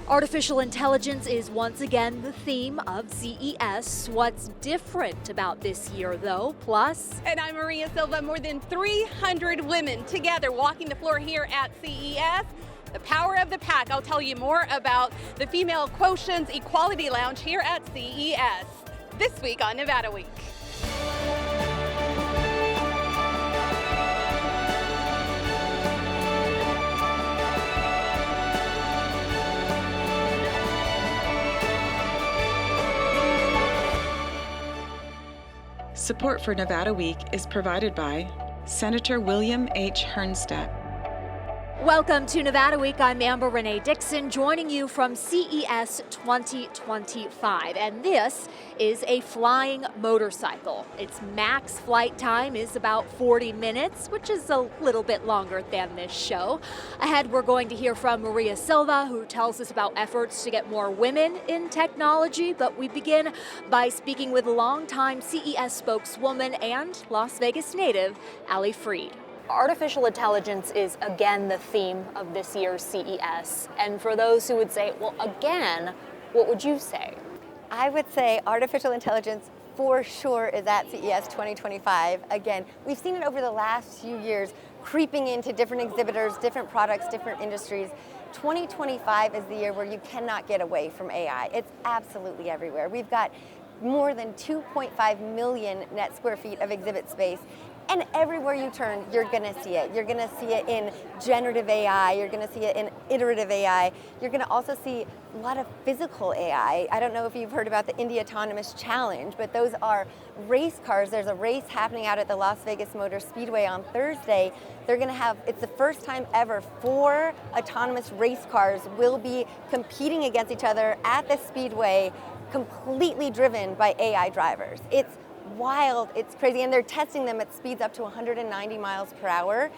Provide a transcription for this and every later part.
Artificial intelligence is once again the theme of CES. What's different about this year, though? Plus, and I'm Maria Silva. More than 300 women together walking the floor here at CES. The power of the pack. I'll tell you more about the Female Quotients Equality Lounge here at CES this week on Nevada Week. Support for Nevada Week is provided by Senator William H. Hernstedt. welcome to Nevada Week. I'm Amber Renee Dixon, joining you from CES 2025. And this is a flying motorcycle. Its max flight time is about 40 minutes, which is a little bit longer than this show. Ahead, we're going to hear from Maria Silva, who tells us about efforts to get more women in technology. But we begin by speaking with longtime CES spokeswoman and Las Vegas native, Ali Freed. Artificial intelligence is again the theme of this year's CES. And for those who would say, well, again, what would you say? I would say artificial intelligence for sure is at CES 2025. Again, we've seen it over the last few years creeping into different exhibitors, different products, different industries. 2025 is the year where you cannot get away from AI. It's absolutely everywhere. We've got more than 2.5 million net square feet of exhibit space. And everywhere you turn, you're going to see it. You're going to see it in generative AI. You're going to see it in iterative AI. You're going to also see a lot of physical AI. I don't know if you've heard about the Indy Autonomous Challenge, but those are race cars. There's a race happening out at the Las Vegas Motor Speedway on Thursday. They're going to have, it's the first time ever, 4 autonomous race cars will be competing against each other at the Speedway, completely driven by AI drivers. It's wild, it's crazy, and they're testing them at speeds up to 190 miles per hour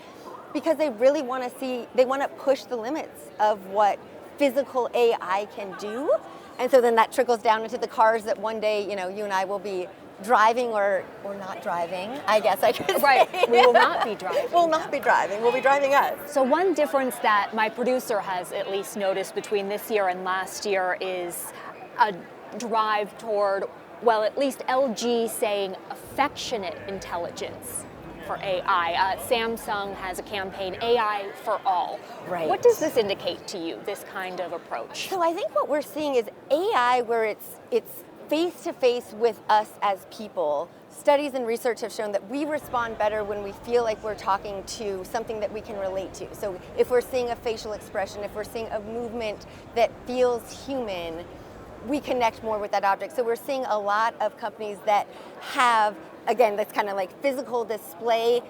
because they really want to see, they want to push the limits of what physical AI can do. And so then that trickles down into the cars that one day, you and I will be driving or not driving, I guess I could say. Right, we will not be driving. We'll not be driving, we'll be driving us. So one difference that my producer has at least noticed between this year and last year is a drive toward, well, at least LG saying affectionate intelligence for AI. Samsung has a campaign, AI for all. Right. What does this indicate to you, this kind of approach? So I think what we're seeing is AI where it's face-to-face with us as people. Studies and research have shown that we respond better when we feel like we're talking to something that we can relate to. So if we're seeing a facial expression, if we're seeing a movement that feels human, we connect more with that object. So we're seeing a lot of companies that have, again, that's kind of like physical display.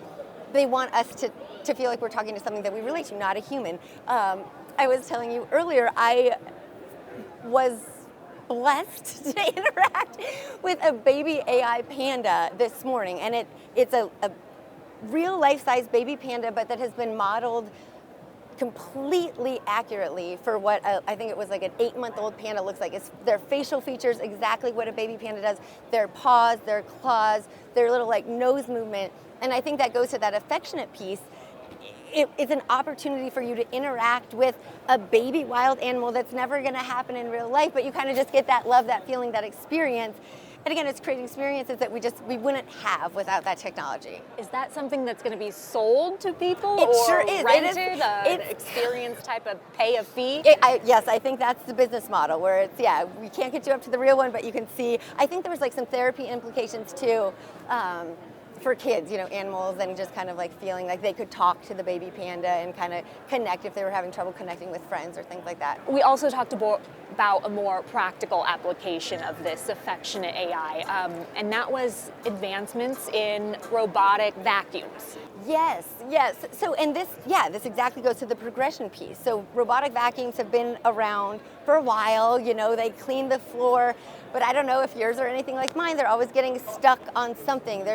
They want us to feel like we're talking to something that we relate to, not a human. I was telling you earlier, I was blessed to interact with a baby AI panda this morning. And it's a real life-size baby panda, but that has been modeled completely accurately for what I think it was like an 8-month-old panda looks like. It's their facial features, exactly what a baby panda does, their paws, their claws, their little like nose movement. And I think that goes to that affectionate piece. It's an opportunity for you to interact with a baby wild animal that's never gonna happen in real life, but you kind of just get that love, that feeling, that experience. And again, it's creating experiences that we wouldn't have without that technology. Is that something that's going to be sold to people? It or sure is. Rented, an experience type of pay a fee? Yes, I think that's the business model where it's, we can't get you up to the real one, but you can see, I think there was like some therapy implications too, for kids, animals, and just kind of like feeling like they could talk to the baby panda and kind of connect if they were having trouble connecting with friends or things like that. We also talked about a more practical application of this affectionate AI, and that was advancements in robotic vacuums. Yes. So, and this exactly goes to the progression piece. So robotic vacuums have been around for a while, they clean the floor, but I don't know if yours are anything like mine. They're always getting stuck on something.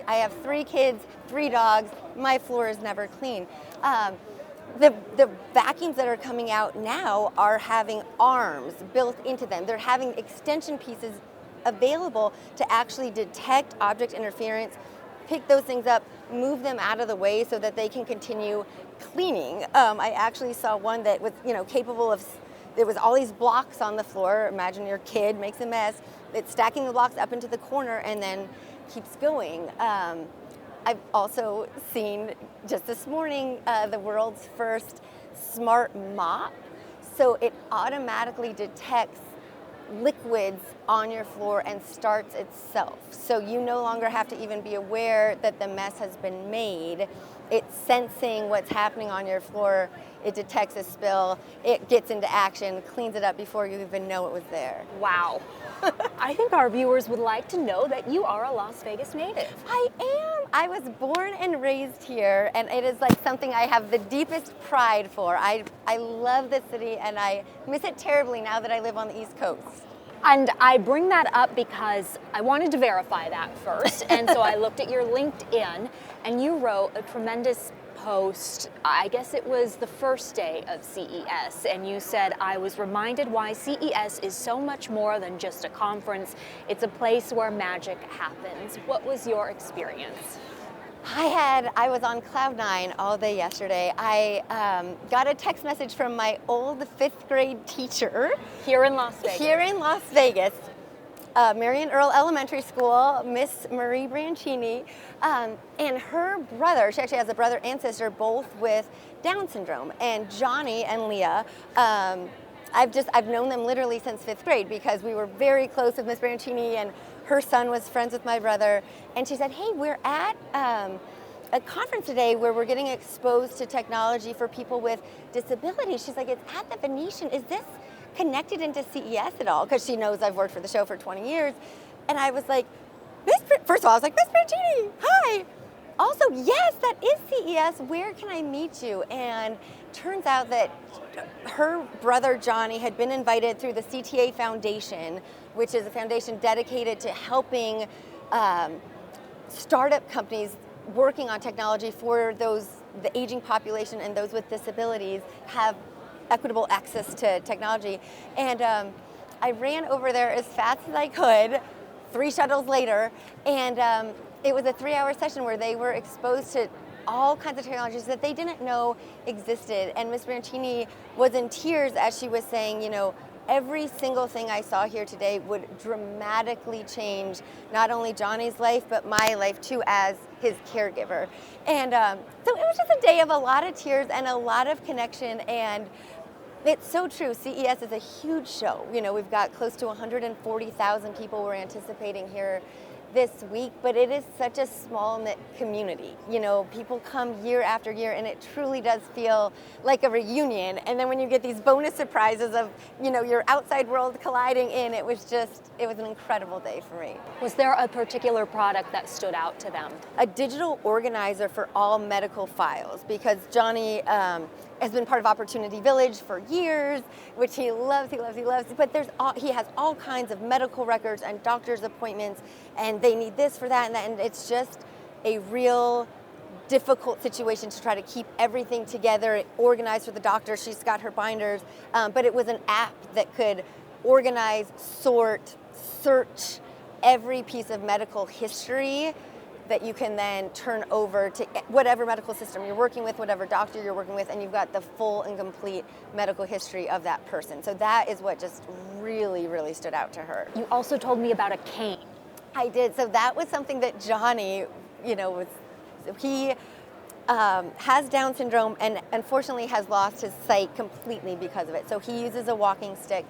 I have 3 kids, 3 dogs, my floor is never clean. The vacuums that are coming out now are having arms built into them. They're having extension pieces available to actually detect object interference, pick those things up, move them out of the way so that they can continue cleaning. I actually saw one that was, capable of there was all these blocks on the floor. Imagine your kid makes a mess. It's stacking the blocks up into the corner and then keeps going. I've also seen just this morning the world's first smart mop. So it automatically detects liquids on your floor and starts itself. So you no longer have to even be aware that the mess has been made. It's sensing what's happening on your floor. It detects a spill. It gets into action, cleans it up before you even know it was there. Wow. I think our viewers would like to know that you are a Las Vegas native. I am. I was born and raised here, and it is like something I have the deepest pride for. I love the city, and I miss it terribly now that I live on the East Coast. And I bring that up because I wanted to verify that first. And so I looked at your LinkedIn, and you wrote a tremendous post. I guess it was the first day of CES, and you said, I was reminded why CES is so much more than just a conference. It's a place where magic happens. What was your experience? I was on cloud nine all day yesterday. I got a text message from my old 5th grade teacher. Here in Las Vegas. Here in Las Vegas. Marion Earl Elementary School, Miss Marie Brancini, and her brother, she actually has a brother and sister, both with Down syndrome. And Johnny and Leah, I've known them literally since 5th grade because we were very close with Miss Brancini, and her son was friends with my brother. And she said, hey, we're at a conference today where we're getting exposed to technology for people with disabilities. She's like, it's at the Venetian. Is this connected into CES at all? Because she knows I've worked for the show for 20 years. And I was like, first of all, I was like, Miss Brancini, hi. Also, yes, that is CES. Where can I meet you? And turns out that her brother Johnny had been invited through the CTA Foundation, which is a foundation dedicated to helping startup companies working on technology for the aging population and those with disabilities have equitable access to technology. And I ran over there as fast as I could, 3 shuttles later, and it was a 3-hour session where they were exposed to all kinds of technologies that they didn't know existed. And Ms. Brancini was in tears as she was saying, you know, every single thing I saw here today would dramatically change not only Johnny's life, but my life too as his caregiver. And so it was just a day of a lot of tears and a lot of connection. And it's so true. CES is a huge show. You know, we've got close to 140,000 people we're anticipating here this week, but it is such a small knit community. You know, people come year after year, and it truly does feel like a reunion. And then when you get these bonus surprises of, you know, your outside world colliding in, it was an incredible day for me. Was there a particular product that stood out to them? A digital organizer for all medical files, because Johnny has been part of Opportunity Village for years, which he loves. But he has all kinds of medical records and doctor's appointments, and they need this for that and that, and it's just a real difficult situation to try to keep everything together, organized for the doctor. She's got her binders, but it was an app that could organize, sort, search every piece of medical history that you can then turn over to whatever medical system you're working with, whatever doctor you're working with, and you've got the full and complete medical history of that person. So that is what just really, really stood out to her. You also told me about a cane. I did. So that was something that Johnny, you know, he has Down syndrome and unfortunately has lost his sight completely because of it. So he uses a walking stick.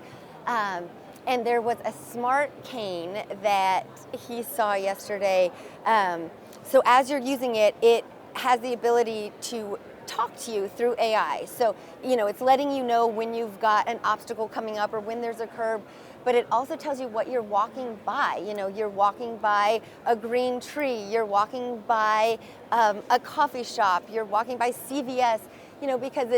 And there was a smart cane that he saw yesterday. So as you're using it, it has the ability to talk to you through AI. So, you know, it's letting you know when you've got an obstacle coming up or when there's a curb, but it also tells you what you're walking by. You know, you're walking by a green tree, you're walking by a coffee shop, you're walking by CVS, you know, because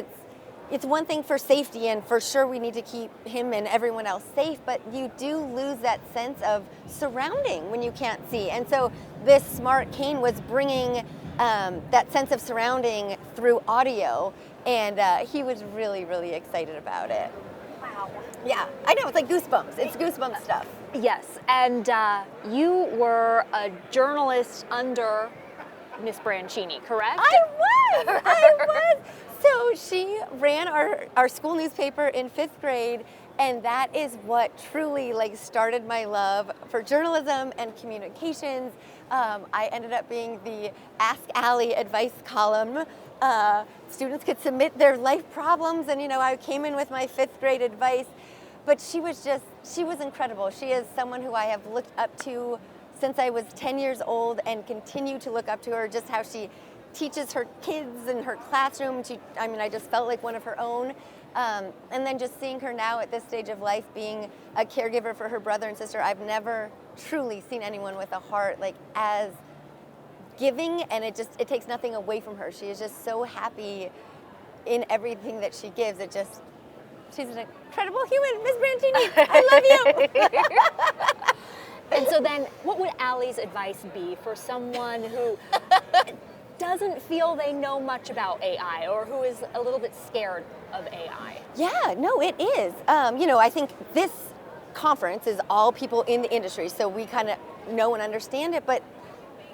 it's one thing for safety, and for sure we need to keep him and everyone else safe, but you do lose that sense of surrounding when you can't see. And so this smart cane was bringing that sense of surrounding through audio, and he was really, really excited about it. Wow. Yeah, I know, it's like goosebumps. It's goosebumps stuff. Yes, and you were a journalist under Miss Brancini, correct? I was. So she ran our school newspaper in 5th grade, and that is what truly like started my love for journalism and communications. I ended up being the Ask Allie advice column. Students could submit their life problems, and I came in with my 5th grade advice. But she was incredible. She is someone who I have looked up to since I was 10 years old and continue to look up to her, just how she teaches her kids in her classroom. I just felt like one of her own. And then just seeing her now at this stage of life being a caregiver for her brother and sister, I've never truly seen anyone with a heart like as giving, and it takes nothing away from her. She is just so happy in everything that she gives. She's an incredible human, Miss Brantini. I love you. And so then, what would Allie's advice be for someone who doesn't feel they know much about AI or who is a little bit scared of AI? Yeah, no, it is. I think this conference is all people in the industry, so we kind of know and understand it, but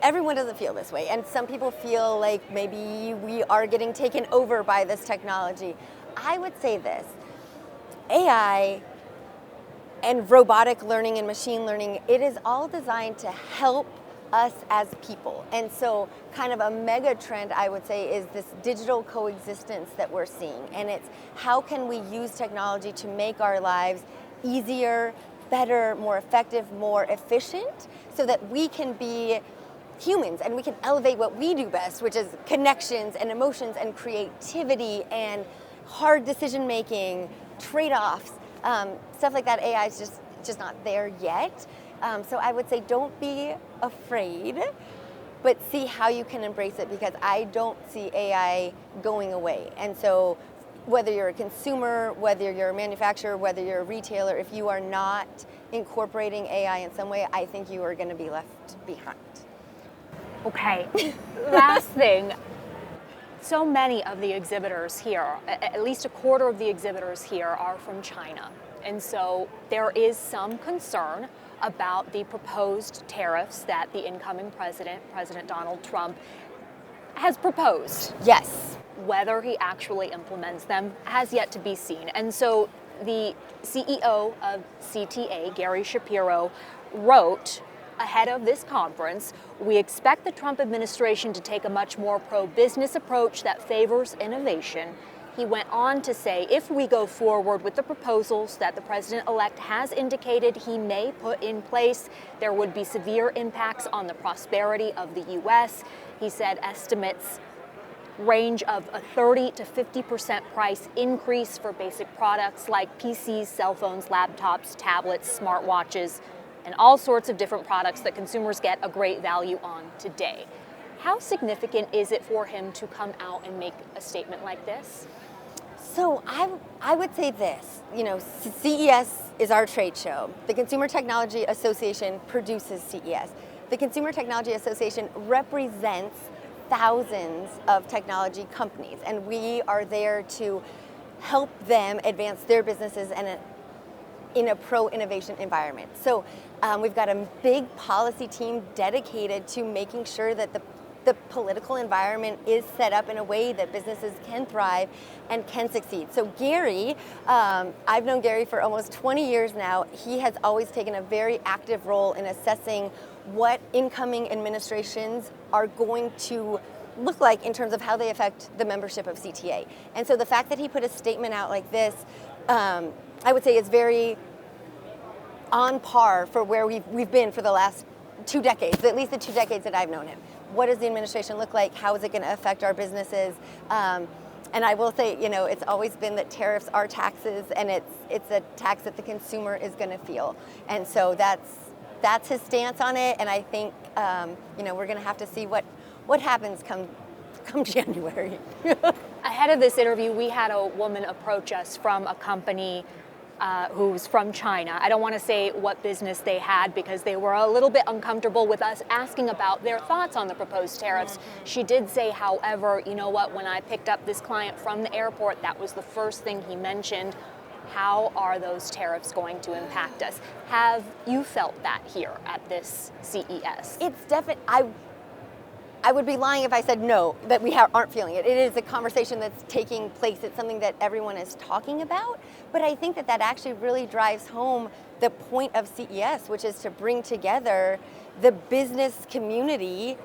everyone doesn't feel this way. And some people feel like maybe we are getting taken over by this technology. I would say this. AI and robotic learning and machine learning, it is all designed to help us as people. And so kind of a mega trend, I would say, is this digital coexistence that we're seeing. And it's how can we use technology to make our lives easier, better, more effective, more efficient, so that we can be humans and we can elevate what we do best, which is connections and emotions and creativity and hard decision making, trade-offs, stuff like that. AI is just not there yet. So I would say don't be afraid, but see how you can embrace it, because I don't see AI going away. And so whether you're a consumer, whether you're a manufacturer, whether you're a retailer, if you are not incorporating AI in some way, I think you are going to be left behind. Okay, last thing. So many of the exhibitors here, at least a quarter of the exhibitors here, are from China. And so there is some concern about the proposed tariffs that the incoming president, President Donald Trump, has proposed. Yes. Whether he actually implements them has yet to be seen. And so the CEO of CTA, Gary Shapiro, wrote ahead of this conference, "We expect the Trump administration to take a much more pro-business approach that favors innovation." He went on to say, if we go forward with the proposals that the president-elect has indicated he may put in place, there would be severe impacts on the prosperity of the U.S. He said estimates range of a 30 to 50% price increase for basic products like PCs, cell phones, laptops, tablets, smartwatches, and all sorts of different products that consumers get a great value on today. How significant is it for him to come out and make a statement like this? So I would say this, CES is our trade show. The Consumer Technology Association produces CES. The Consumer Technology Association represents thousands of technology companies, and we are there to help them advance their businesses and in a pro-innovation environment. So we've got a big policy team dedicated to making sure that the political environment is set up in a way that businesses can thrive and can succeed. So Gary, I've known Gary for almost 20 years now. He has always taken a very active role in assessing what incoming administrations are going to look like in terms of how they affect the membership of CTA. And so the fact that he put a statement out like this, I would say is very on par for where we've been for the last 2 decades, at least the 2 decades that I've known him. What does the administration look like? How is it going to affect our businesses? And I will say, it's always been that tariffs are taxes, and it's a tax that the consumer is going to feel. And so that's his stance on it. And I think, we're going to have to see what happens come January. Ahead of this interview, we had a woman approach us from a company who's from China. I don't want to say what business they had because they were a little bit uncomfortable with us asking about their thoughts on the proposed tariffs. She did say, however, when I picked up this client from the airport, that was the first thing he mentioned. How are those tariffs going to impact us? Have you felt that here at this CES? It's definitely, I would be lying if I said no, that we aren't feeling it. It is a conversation that's taking place. It's something that everyone is talking about. But I think that that actually really drives home the point of CES, which is to bring together the business community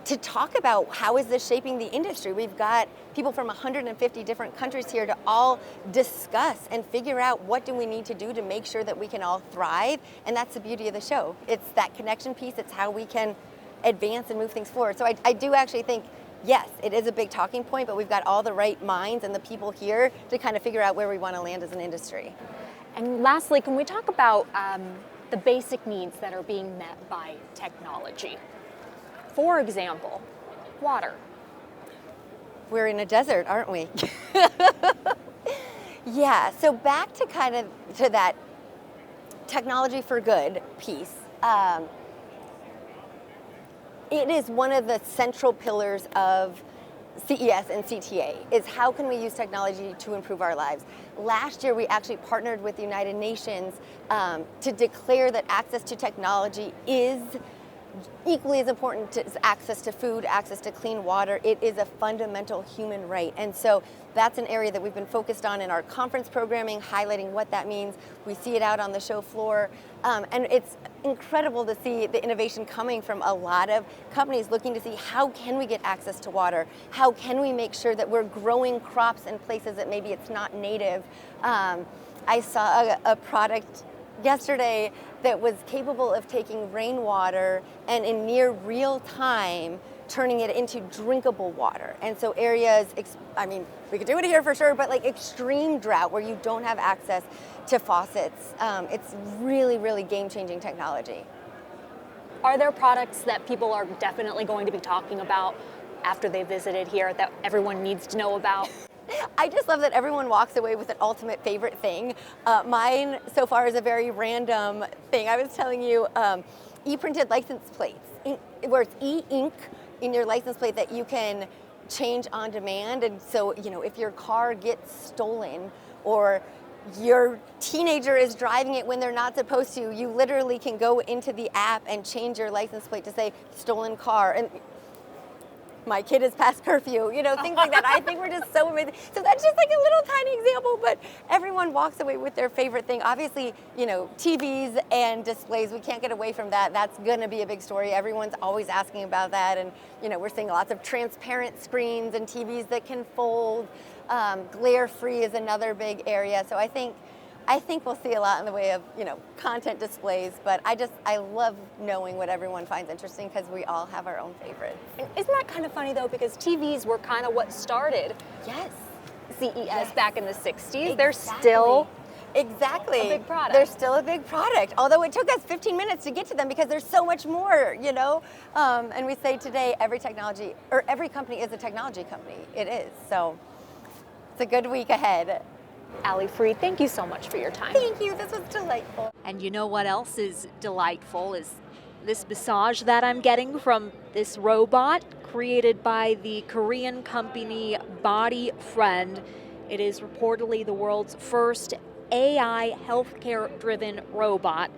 to talk about how is this shaping the industry. We've got people from 150 different countries here to all discuss and figure out what do we need to do to make sure that we can all thrive. And that's the beauty of the show. It's that connection piece. It's how we can advance and move things forward. So I do actually think, yes, it is a big talking point, but we've got all the right minds and the people here to kind of figure out where we want to land as an industry. And lastly, can we talk about the basic needs that are being met by technology? For example, water. We're in a desert, aren't we? Yeah, so back to kind of to that technology for good piece. It is one of the central pillars of CES and CTA, is how can we use technology to improve our lives. Last year, we actually partnered with the United Nations to declare that access to technology is equally as important as access to food, access to clean water. It is a fundamental human right. And so that's an area that we've been focused on in our conference programming, highlighting what that means. We see it out on the show floor. And it's incredible to see the innovation coming from a lot of companies looking to see how can we get access to water? How can we make sure that we're growing crops in places that maybe it's not native? I saw a product yesterday that was capable of taking rainwater and in near real time turning it into drinkable water. And so areas, I mean, we could do it here for sure, but like extreme drought where you don't have access to faucets, it's really, really game-changing technology. Are there products that people are definitely going to be talking about after they visited here that everyone needs to know about? I just love that everyone walks away with an ultimate favorite thing. Mine so far is a very random thing. I was telling you, e-printed license plates, where it's e-ink in your license plate that you can change on demand. And so, you know, if your car gets stolen or your teenager is driving it when they're not supposed to, you literally can go into the app and change your license plate to say stolen car. And my kid is past curfew, you know, things like that. I think we're just so amazing. So that's just like a little tiny example, but everyone walks away with their favorite thing. Obviously, you know, TVs and displays, we can't get away from that. That's gonna be a big story. Everyone's always asking about that. And, you know, we're seeing lots of transparent screens and TVs that can fold. Glare-free is another big area. So I think we'll see a lot in the way of, you know, content displays, but I love knowing what everyone finds interesting because we all have our own favorites. Isn't that kind of funny though, because TVs were kind of what started CES back in the 60s. Exactly. They're still a big product. They're still a big product, although it took us 15 minutes to get to them because there's so much more, you know? And we say today every company is a technology company. It is, so it's a good week ahead. Ali Freed, thank you so much for your time. Thank you, this was delightful. And you know what else is delightful is this massage that I'm getting from this robot created by the Korean company Body Friend. It is reportedly the world's first AI healthcare-driven robot.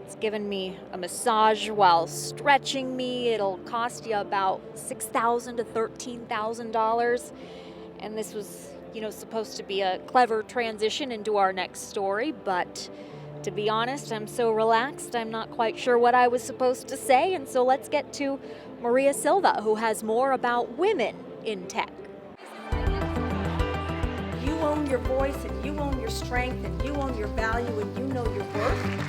It's given me a massage while stretching me. It'll cost you about $6,000 to $13,000. And this was, you know, supposed to be a clever transition into our next story, but to be honest, I'm so relaxed, I'm not quite sure what I was supposed to say, and so let's get to Maria Silva, who has more about women in tech. You own your voice, and you own your strength, and you own your value, and you know your worth.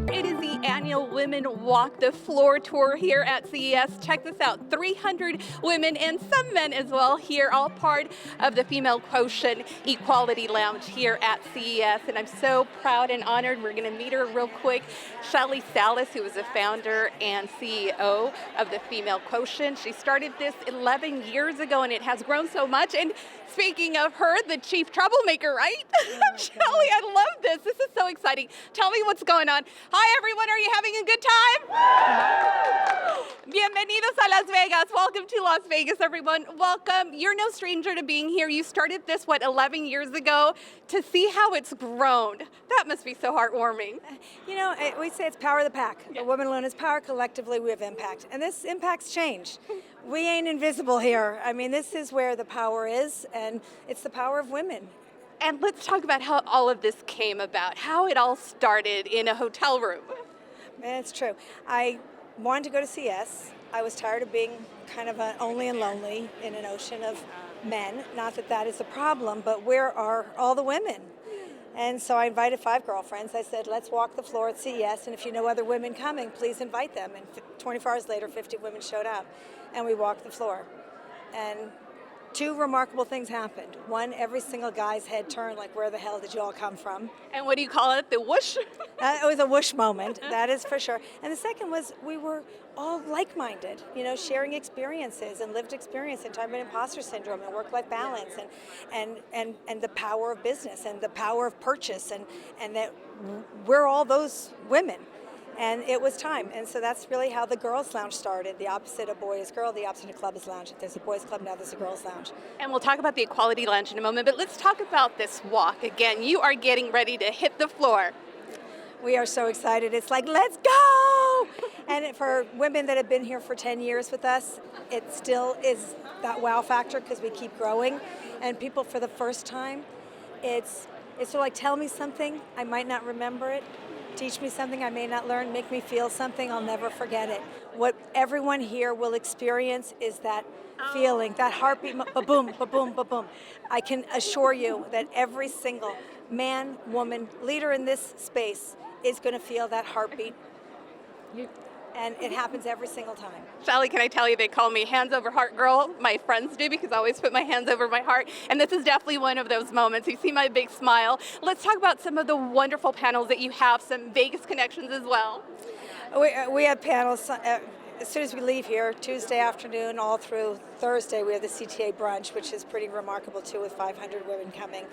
It is the annual Women Walk the Floor tour here at CES. Check this out, 300 women and some men as well here, all part of the Female Quotient Equality Lounge here at CES. And I'm so proud and honored. We're gonna meet her real quick. Shelly Salas, who is the founder and CEO of the Female Quotient. She started this 11 years ago and it has grown so much. And speaking of her, the chief troublemaker, right? Shelly, I love this. This is so exciting. Tell me what's going on. Hi everyone, are you having having a good time? Bienvenidos a Las Vegas. Welcome to Las Vegas, everyone. Welcome. You're no stranger to being here. You started this, 11 years ago? To see how it's grown, that must be so heartwarming. You know, we say it's power of the pack. The woman alone is power. Collectively, we have impact. And this impact's change. We ain't invisible here. I mean, this is where the power is, and it's the power of women. And let's talk about how all of this came about, how it all started in a hotel room. And it's true. I wanted to go to CES. I was tired of being kind of only and lonely in an ocean of men. Not that that is a problem, but where are all the women? And so I invited 5 girlfriends. I said, let's walk the floor at CES, and if you know other women coming, please invite them. And 24 hours later, 50 women showed up, and we walked the floor. And 2 remarkable things happened. One, every single guy's head turned like, where the hell did you all come from? And what do you call it, the whoosh? It was a whoosh moment, that is for sure. And the second was we were all like-minded, you know, sharing experiences and lived experience and talking about imposter syndrome and work-life balance and the power of business and the power of purchase and that we're all those women. And it was time. And so that's really how the Girls Lounge started. The opposite of boy is girl, the opposite of club is lounge. If there's a boys club, now there's a girls lounge. And we'll talk about the Equality Lounge in a moment, but let's talk about this walk. Again, you are getting ready to hit the floor. We are so excited. It's like, let's go! And for women that have been here for 10 years with us, it still is that wow factor because we keep growing. And people for the first time, it's sort of like, tell me something, I might not remember it. Teach me something I may not learn, make me feel something, I'll never forget it. What everyone here will experience is that feeling, that heartbeat, ba-boom, ba-boom, ba-boom. I can assure you that every single man, woman, leader in this space is going to feel that heartbeat. And it happens every single time. Sally, can I tell you, they call me hands over heart girl. My friends do, because I always put my hands over my heart. And this is definitely one of those moments. You see my big smile. Let's talk about some of the wonderful panels that you have, some Vegas connections as well. We have panels as soon as we leave here, Tuesday afternoon all through Thursday. We have the CTA brunch, which is pretty remarkable too, with 500 women coming.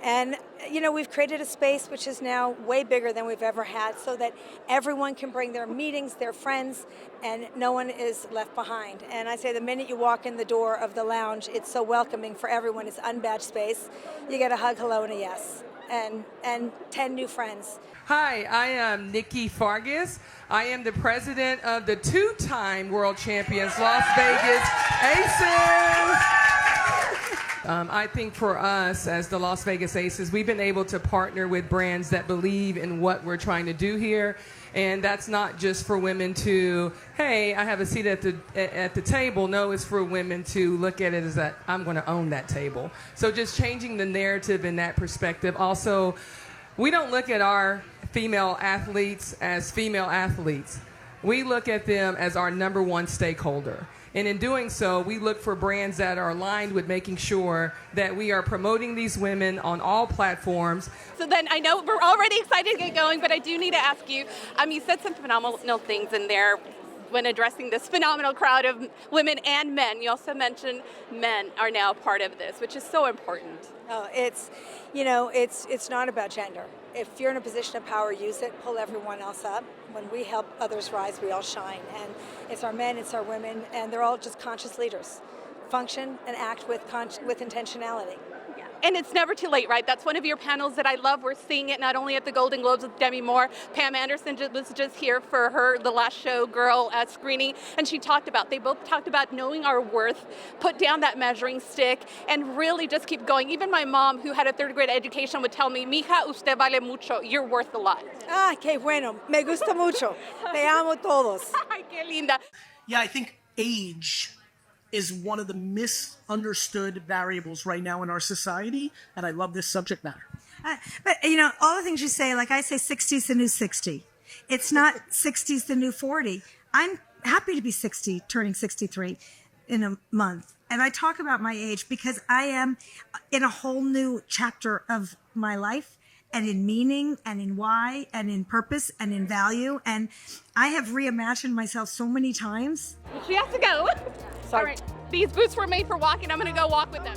And, you know, we've created a space which is now way bigger than we've ever had so that everyone can bring their meetings, their friends, and no one is left behind. And I say the minute you walk in the door of the lounge, it's so welcoming for everyone. It's unbadged space. You get a hug, hello, and a yes. And 10 new friends. Hi, I am Nikki Fargas. I am the president of the 2-time world champions Las Vegas Aces. I think for us as the Las Vegas Aces, we've been able to partner with brands that believe in what we're trying to do here. And that's not just for women to, hey, I have a seat at the table. No, it's for women to look at it as that I'm going to own that table. So just changing the narrative in that perspective. Also, we don't look at our female athletes as female athletes. We look at them as our number one stakeholder. And in doing so, we look for brands that are aligned with making sure that we are promoting these women on all platforms. So then I know we're already excited to get going, but I do need to ask you, you said some phenomenal things in there when addressing this phenomenal crowd of women and men. You also mentioned men are now part of this, which is so important. Oh, it's not about gender. If you're in a position of power, use it, pull everyone else up. When we help others rise, we all shine. And it's our men, it's our women, and they're all just conscious leaders. Function and act with intentionality. And it's never too late, right? That's one of your panels that I love. We're seeing it not only at the Golden Globes with Demi Moore. Pam Anderson was just here for the last show girl screening, and they both talked about knowing our worth, put down that measuring stick, and really just keep going. Even my mom, who had a 3rd grade education, would tell me, mija, usted vale mucho. You're worth a lot. Ah, qué bueno. Me gusta mucho. Te amo todos. Ay, qué linda. Yeah, I think age is one of the misunderstood variables right now in our society, and I love this subject matter. But, all the things you say, like I say 60's the new 60. It's not 60's the new 40. I'm happy to be 60, turning 63 in a month. And I talk about my age because I am in a whole new chapter of my life, and in meaning, and in why, and in purpose, and in value. And I have reimagined myself so many times. She has to go. Sorry. All right. These boots were made for walking. I'm going to go walk with them.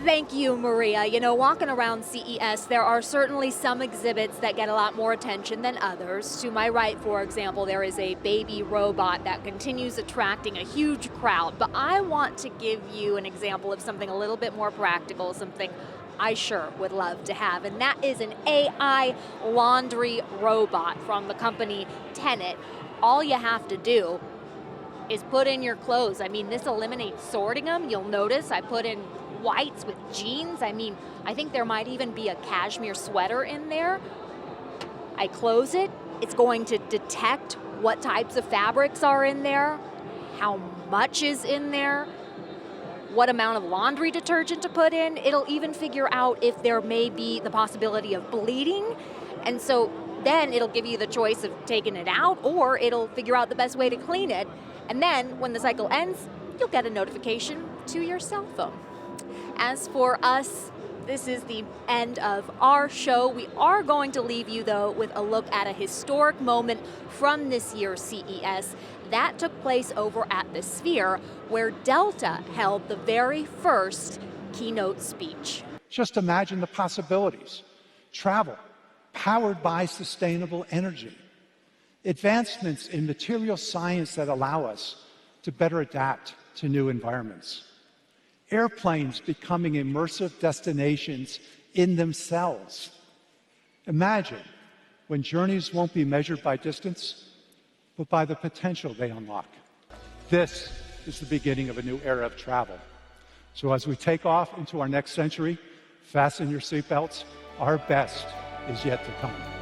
Thank you, Maria. You know, walking around CES, there are certainly some exhibits that get a lot more attention than others. To my right, for example, there is a baby robot that continues attracting a huge crowd. But I want to give you an example of something a little bit more practical, something I sure would love to have, and that is an AI laundry robot from the company Tenet. All you have to do is put in your clothes. I mean, this eliminates sorting them. You'll notice I put in whites with jeans. I mean, I think there might even be a cashmere sweater in there. I close it. It's going to detect what types of fabrics are in there, how much is in there, what amount of laundry detergent to put in. It'll even figure out if there may be the possibility of bleeding. And so then it'll give you the choice of taking it out, or it'll figure out the best way to clean it. And then when the cycle ends, you'll get a notification to your cell phone. As for us, this is the end of our show. We are going to leave you, though, with a look at a historic moment from this year's CES. That took place over at the Sphere, where Delta held the very first keynote speech. Just imagine the possibilities. Travel, powered by sustainable energy. Advancements in material science that allow us to better adapt to new environments. Airplanes becoming immersive destinations in themselves. Imagine when journeys won't be measured by distance, but by the potential they unlock. This is the beginning of a new era of travel. So as we take off into our next century, fasten your seatbelts. Our best is yet to come.